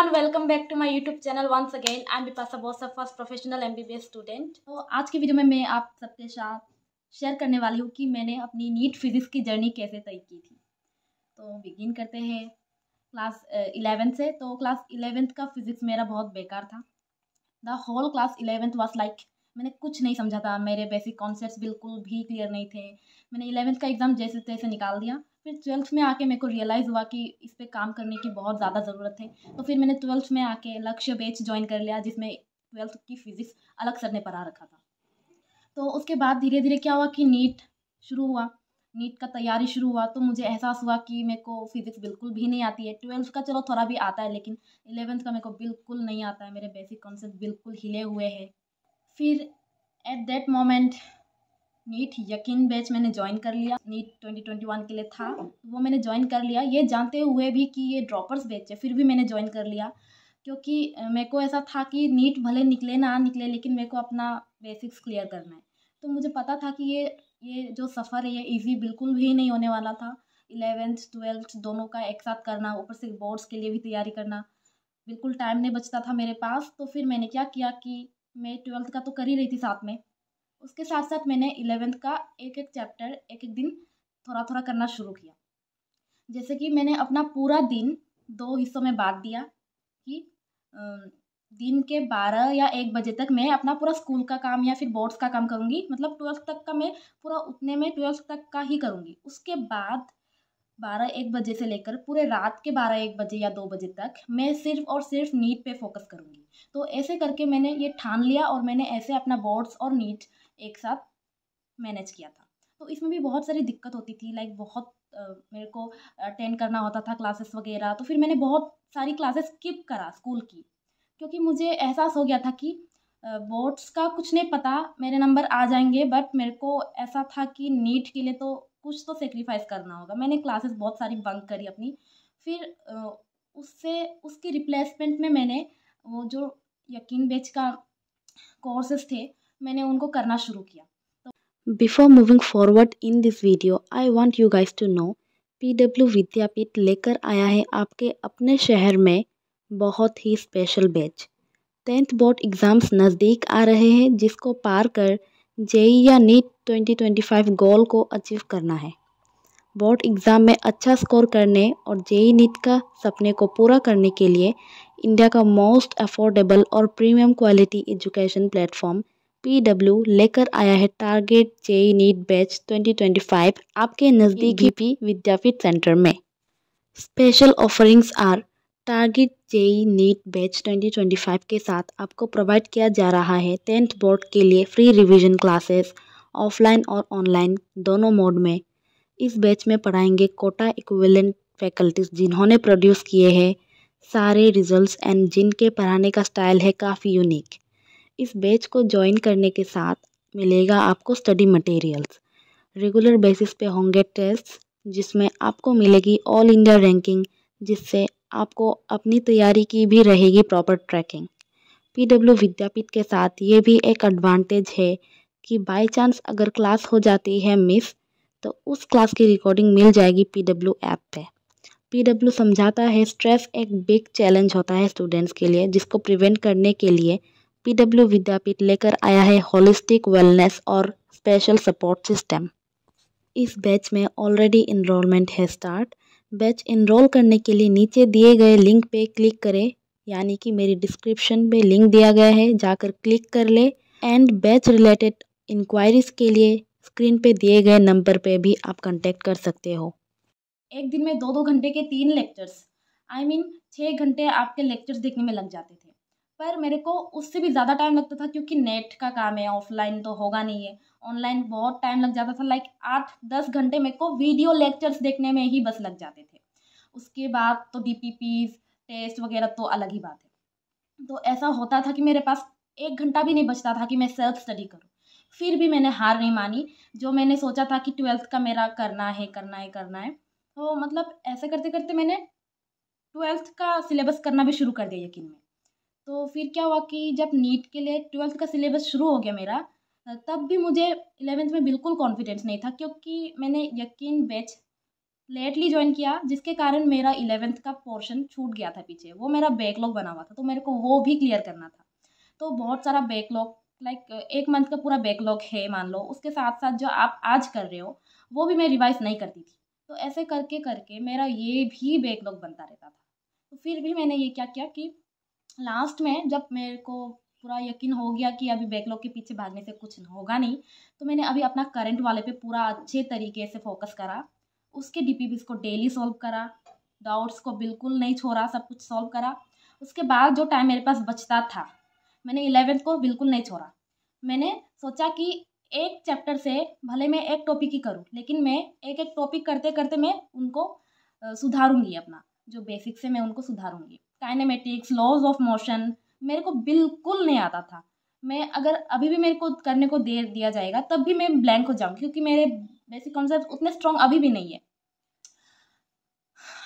everyone, welcome back to my YouTube channel once again. I'm Bipasa Bosa, first professional MBBS student. तो आज की video में मैं आप सबके साथ शेयर करने वाली हूँ कि मैंने अपनी नीट फिजिक्स की जर्नी कैसे तय की थी। तो बिगिन करते हैं क्लास 11 से। तो क्लास 11th का फिजिक्स मेरा बहुत बेकार था। The whole class 11th was like मैंने कुछ नहीं समझा था, मेरे बेसिक कॉन्सेप्ट्स बिल्कुल भी क्लियर नहीं थे। मैंने 11th का एग्ज़ाम जैसे तैसे निकाल दिया। फिर 12th में आके मेरे को रियलाइज़ हुआ कि इस पे काम करने की बहुत ज़्यादा ज़रूरत है। तो फिर मैंने 12th में आके लक्ष्य बैच ज्वाइन कर लिया, जिसमें 12th की फिज़िक्स अलग सर ने पढ़ा रखा था। तो उसके बाद धीरे धीरे क्या हुआ कि नीट शुरू हुआ, नीट का तैयारी शुरू हुआ। तो मुझे एहसास हुआ कि मेरे को फिज़िक्स बिल्कुल भी नहीं आती है। 12th का चलो थोड़ा भी आता है, लेकिन 11th का मेरे को बिल्कुल नहीं आता है। मेरे बेसिक कॉन्सेप्ट बिल्कुल हिले हुए हैं। फिर एट दैट मोमेंट नीट यकीन बैच मैंने ज्वाइन कर लिया। नीट 2021 के लिए था, वो मैंने ज्वाइन कर लिया, ये जानते हुए भी कि ये ड्रॉपर्स बैच है। फिर भी मैंने ज्वाइन कर लिया क्योंकि मेरे को ऐसा था कि नीट भले निकले ना निकले, लेकिन मेरे को अपना बेसिक्स क्लियर करना है। तो मुझे पता था कि ये जो सफ़र है ये इजी बिल्कुल भी नहीं होने वाला था। 11th 12th दोनों का एक साथ करना, ऊपर से बोर्ड्स के लिए भी तैयारी करना, बिल्कुल टाइम नहीं बचता था मेरे पास। तो फिर मैंने क्या किया कि मैं 12th का तो कर ही रही थी साथ में, उसके साथ साथ मैंने 11th का एक एक चैप्टर एक एक दिन थोड़ा थोड़ा करना शुरू किया। जैसे कि मैंने अपना पूरा दिन 2 हिस्सों में बांट दिया कि दिन के 12 या 1 बजे तक मैं अपना पूरा स्कूल का काम या फिर बोर्ड्स का काम करूँगी। मतलब 12th तक का मैं पूरा उतने में 12th तक का ही करूँगी। उसके बाद 12-1 बजे से लेकर पूरे रात के 12-1 बजे या 2 बजे तक मैं सिर्फ़ और सिर्फ नीट पे फोकस करूँगी। तो ऐसे करके मैंने ये ठान लिया और मैंने ऐसे अपना बोर्ड्स और नीट एक साथ मैनेज किया था। तो इसमें भी बहुत सारी दिक्कत होती थी, लाइक बहुत मेरे को अटेंड करना होता था क्लासेस वगैरह। तो फिर मैंने बहुत सारी क्लासेस स्किप करा स्कूल की, क्योंकि मुझे एहसास हो गया था कि बोर्ड्स का कुछ नहीं पता, मेरे नंबर आ जाएंगे, बट मेरे को ऐसा था कि नीट के लिए तो कुछ तो सेक्रीफाइस करना होगा। मैंने क्लासेस बहुत सारी बंक करी अपनी। फिर उससे उसकी रिप्लेसमेंट में मैंने वो जो यकीन बैच का कोर्सेज थे, मैंने उनको करना शुरू किया। Before moving forward in this video, I want you guys to know PW विद्यापीठ लेकर आया है आपके अपने शहर में बहुत ही special batch. 10th board exams नज़दीक आ रहे हैं, जिसको पार कर जेई या नीट 2025 गोल को अचीव करना है। बोर्ड एग्ज़ाम में अच्छा स्कोर करने और जेई नीट का सपने को पूरा करने के लिए इंडिया का मोस्ट अफोर्डेबल और premium quality education platform PW लेकर आया है टारगेट जेई नीट बैच 2025 आपके नज़दीकी भी विद्यापीठ सेंटर में। Special offerings are target JEE NEET batch 2025 के साथ आपको प्रोवाइड किया जा रहा है 10th बोर्ड के लिए फ्री रिवीजन क्लासेस ऑफलाइन और ऑनलाइन दोनों मोड में। इस बैच में पढ़ाएंगे कोटा इक्विवेलेंट फैकल्टीज जिन्होंने प्रोड्यूस किए हैं सारे रिजल्ट्स एंड जिनके पढ़ाने का स्टाइल है काफ़ी यूनिक। इस बैच को ज्वाइन करने के साथ मिलेगा आपको स्टडी मटेरियल्स, रेगुलर बेसिस पे होंगे टेस्ट जिसमें आपको मिलेगी ऑल इंडिया रैंकिंग, जिससे आपको अपनी तैयारी की भी रहेगी प्रॉपर ट्रैकिंग। PW विद्यापीठ के साथ ये भी एक एडवांटेज है कि बाय चांस अगर क्लास हो जाती है मिस, तो उस क्लास की रिकॉर्डिंग मिल जाएगी PW ऐप पे। PW समझाता है स्ट्रेस एक बिग चैलेंज होता है स्टूडेंट्स के लिए, जिसको प्रिवेंट करने के लिए PW विद्यापीठ लेकर आया है होलिस्टिक वेलनेस और स्पेशल सपोर्ट सिस्टम। इस बैच में ऑलरेडी इनरोलमेंट है स्टार्ट। बैच इनरोल करने के लिए नीचे दिए गए लिंक पे क्लिक करें, यानी कि मेरी डिस्क्रिप्शन में लिंक दिया गया है, जाकर क्लिक कर ले। एंड बैच रिलेटेड इंक्वायरीज के लिए स्क्रीन पे दिए गए नंबर पे भी आप कांटेक्ट कर सकते हो। एक दिन में 2-2 घंटे के 3 लेक्चर्स, आई मीन 6 घंटे आपके लेक्चर्स देखने में लग जाते थे। पर मेरे को उससे भी ज़्यादा टाइम लगता था, क्योंकि नेट का काम है, ऑफलाइन तो होगा नहीं है। ऑनलाइन बहुत टाइम लग जाता था, लाइक 8-10 घंटे मेरे को वीडियो लेक्चर्स देखने में ही बस लग जाते थे। उसके बाद तो DPPs टेस्ट वगैरह तो अलग ही बात है। तो ऐसा होता था कि मेरे पास 1 घंटा भी नहीं बचता था कि मैं सेल्फ स्टडी करूँ। फिर भी मैंने हार नहीं मानी। जो मैंने सोचा था कि 12th का मेरा करना है करना है करना है, तो मतलब ऐसे करते करते मैंने 12th का सिलेबस करना भी शुरू कर दिया यकीन में। तो फिर क्या हुआ कि जब नीट के लिए 12th का सिलेबस शुरू हो गया मेरा, तब भी मुझे 11th में बिल्कुल कॉन्फिडेंस नहीं था, क्योंकि मैंने यकीन बैच लेटली ज्वाइन किया, जिसके कारण मेरा 11th का पोर्शन छूट गया था पीछे। वो मेरा बैकलॉग बना हुआ था, तो मेरे को वो भी क्लियर करना था। तो बहुत सारा बैकलॉग, लाइक 1 मंथ का पूरा बैकलॉग है मान लो, उसके साथ साथ जो आप आज कर रहे हो वो भी मैं रिवाइज नहीं करती थी। तो ऐसे करके करके मेरा ये भी बैकलॉग बनता रहता था। तो फिर भी मैंने ये क्या किया कि लास्ट में जब मेरे को पूरा यकीन हो गया कि अभी बैकलॉग के पीछे भागने से कुछ होगा नहीं, तो मैंने अभी अपना करंट वाले पे पूरा अच्छे तरीके से फोकस करा। उसके डीपीबीस को डेली सॉल्व करा, डाउट्स को बिल्कुल नहीं छोड़ा, सब कुछ सॉल्व करा। उसके बाद जो टाइम मेरे पास बचता था, मैंने 11th को बिल्कुल नहीं छोड़ा। मैंने सोचा कि एक चैप्टर से भले मैं एक टॉपिक ही करूँ, लेकिन मैं एक एक टॉपिक करते करते मैं उनको सुधारूंगी। अपना जो बेसिक्स है मैं उनको सुधारूंगी। काइनेमेटिक्स, लॉज ऑफ मोशन मेरे को बिल्कुल नहीं आता था। मैं अगर अभी भी मेरे को करने को दे दिया जाएगा तब भी मैं ब्लैंक हो जाऊँ, क्योंकि मेरे बेसिक कॉन्सेप्ट उतने स्ट्रॉन्ग अभी भी नहीं है।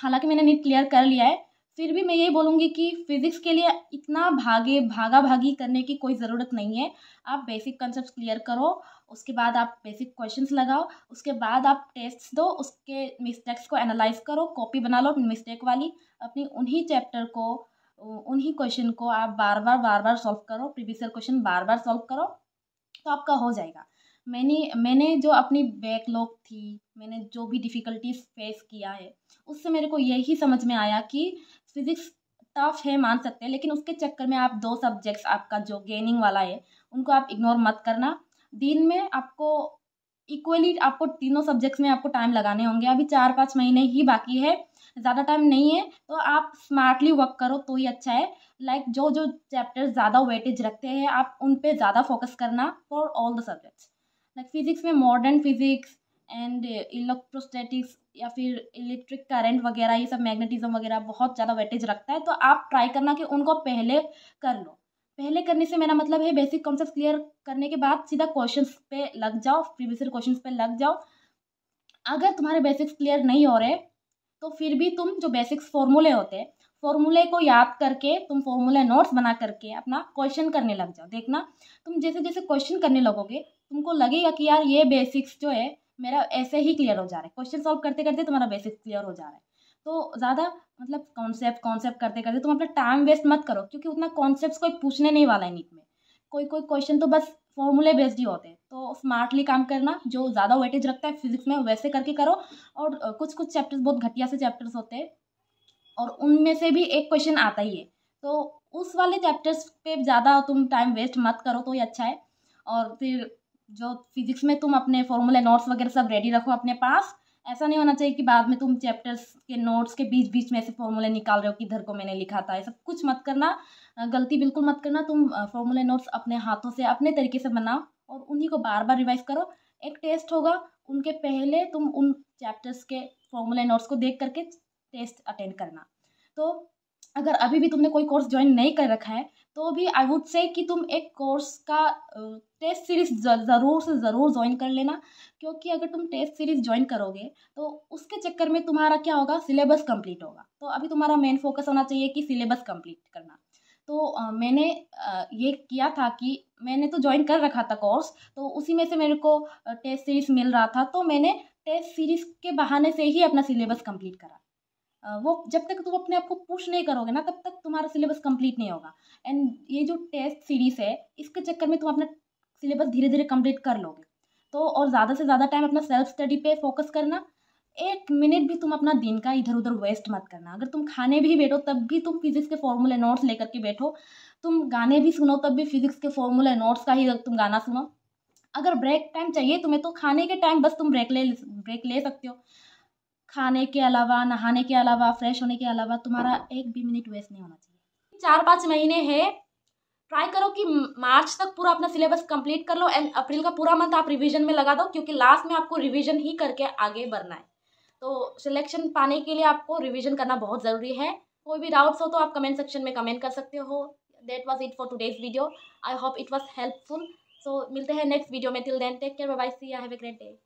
हालांकि मैंने नीट क्लियर कर लिया है, फिर भी मैं यही बोलूँगी कि फिजिक्स के लिए इतना भागा भागी करने की कोई ज़रूरत नहीं है। आप बेसिक कंसेप्ट क्लियर करो, उसके बाद आप बेसिक क्वेश्चंस लगाओ, उसके बाद आप टेस्ट्स दो, उसके मिस्टेक्स को एनालाइज करो, कॉपी बना लो मिस्टेक वाली अपनी। उन्हीं चैप्टर को, उन्हीं क्वेश्चन को आप बार बार सॉल्व करो, प्रीवियस ईयर क्वेश्चन बार बार सॉल्व करो, तो आपका हो जाएगा। मैंने जो अपनी बैकलॉग थी, मैंने जो भी डिफ़िकल्टीज फेस किया है, उससे मेरे को यही समझ में आया कि फिज़िक्स टफ है मान सकते हैं, लेकिन उसके चक्कर में आप 2 सब्जेक्ट्स आपका जो गेनिंग वाला है उनको आप इग्नोर मत करना। दिन में आपको इक्वली आपको तीनों सब्जेक्ट्स में आपको टाइम लगाने होंगे। अभी 4-5 महीने ही बाकी है, ज़्यादा टाइम नहीं है, तो आप स्मार्टली वर्क करो तो ही अच्छा है। लाइक जो जो चैप्टर्स ज़्यादा वेटेज रखते हैं आप उन पे ज़्यादा फोकस करना for all the subjects. Like physics में मॉडर्न फिजिक्स एंड इलेक्ट्रोस्टैटिक्स या फिर इलेक्ट्रिक करंट वगैरह, ये सब मैग्नेटिज्म वगैरह बहुत ज़्यादा वेटेज रखता है, तो आप ट्राई करना कि उनको पहले कर लो। पहले करने से मेरा मतलब है बेसिक कॉन्सेप्ट क्लियर करने के बाद सीधा क्वेश्चंस पे लग जाओ, प्रीवियस ईयर क्वेश्चंस पे लग जाओ। अगर तुम्हारे बेसिक्स क्लियर नहीं हो रहे तो फिर भी तुम जो बेसिक्स फॉर्मूले होते हैं, फॉर्मूले को याद करके तुम फॉर्मूले नोट्स बना करके अपना क्वेश्चन करने लग जाओ। देखना तुम जैसे जैसे क्वेश्चन करने लगोगे तुमको लगेगा कि यार ये बेसिक्स जो है मेरा ऐसे ही क्लियर हो जा रहा है। क्वेश्चन सॉल्व करते करते तुम्हारा बेसिक्स क्लियर हो जा रहा है। तो ज़्यादा मतलब कॉन्सेप्ट कॉन्सेप्ट करते करते तुम अपना टाइम वेस्ट मत करो, क्योंकि उतना कॉन्सेप्ट कोई पूछने नहीं वाला है नीट में। कोई कोई क्वेश्चन तो बस फॉर्मूले बेस्ड ही होते हैं। तो स्मार्टली काम करना, जो ज़्यादा वेटेज रखता है फिजिक्स में वैसे करके करो। और कुछ कुछ चैप्टर्स बहुत घटिया से चैप्टर्स होते हैं और उनमें से भी एक क्वेश्चन आता ही है, तो उस वाले चैप्टर्स पे ज़्यादा तुम टाइम वेस्ट मत करो तो ही अच्छा है। और फिर जो फिजिक्स में तुम अपने फॉर्मूले नोट्स वगैरह सब रेडी रखो अपने पास। ऐसा नहीं होना चाहिए कि बाद में तुम चैप्टर्स के नोट्स के बीच बीच में से फॉर्मूले निकाल रहे हो कि इधर को मैंने लिखा था। ऐसा कुछ मत करना, गलती बिल्कुल मत करना। तुम फॉर्मूले नोट्स अपने हाथों से अपने तरीके से बनाओ और उन्हीं को बार बार रिवाइज करो। एक टेस्ट होगा, उनके पहले तुम उन चैप्टर्स के फॉर्मूले नोट्स को देख करके टेस्ट अटेंड करना। तो अगर अभी भी तुमने कोई कोर्स ज्वाइन नहीं कर रखा है तो भी आई वुड से कि तुम एक कोर्स का टेस्ट सीरीज ज़रूर से ज़रूर ज्वाइन कर लेना। क्योंकि अगर तुम टेस्ट सीरीज ज्वाइन करोगे तो उसके चक्कर में तुम्हारा क्या होगा, सिलेबस कंप्लीट होगा। तो अभी तुम्हारा मेन फोकस होना चाहिए कि सिलेबस कंप्लीट करना। तो मैंने ये किया था कि मैंने तो ज्वाइन कर रखा था कोर्स, तो उसी में से मेरे को टेस्ट सीरीज मिल रहा था, तो मैंने टेस्ट सीरीज के बहाने से ही अपना सिलेबस कंप्लीट करा। वो जब तक तुम अपने आप को पुश नहीं करोगे ना तब तक तुम्हारा सिलेबस कंप्लीट नहीं होगा। एंड ये जो टेस्ट सीरीज है इसके चक्कर में तुम अपना सिलेबस धीरे धीरे कंप्लीट कर लोगे। तो और ज़्यादा से ज़्यादा टाइम अपना सेल्फ स्टडी पे फोकस करना। 1 मिनट भी तुम अपना दिन का इधर उधर वेस्ट मत करना। अगर तुम खाने भी बैठो तब भी तुम फिजिक्स के फॉर्मूले नोट्स लेकर के बैठो। तुम गाने भी सुनो तब भी फिजिक्स के फॉर्मूले नोट्स का ही तुम गाना सुनो। अगर ब्रेक टाइम चाहिए तुम्हें तो खाने के टाइम बस तुम ब्रेक ले सकते हो। खाने के अलावा, नहाने के अलावा, फ्रेश होने के अलावा तुम्हारा 1 भी मिनट वेस्ट नहीं होना चाहिए। 4-5 महीने है, ट्राई करो कि मार्च तक पूरा अपना सिलेबस कंप्लीट कर लो। एंड अप्रैल का पूरा मंथ आप रिवीजन में लगा दो, क्योंकि लास्ट में आपको रिवीजन ही करके आगे बढ़ना है। तो सिलेक्शन पाने के लिए आपको रिवीजन करना बहुत ज़रूरी है। कोई भी डाउट्स हो तो आप कमेंट सेक्शन में कमेंट कर सकते हो। That was it for today's video. I hope it was helpful. So मिलते हैं नेक्स्ट वीडियो में। Till then take care, bye bye, see you, have a great day.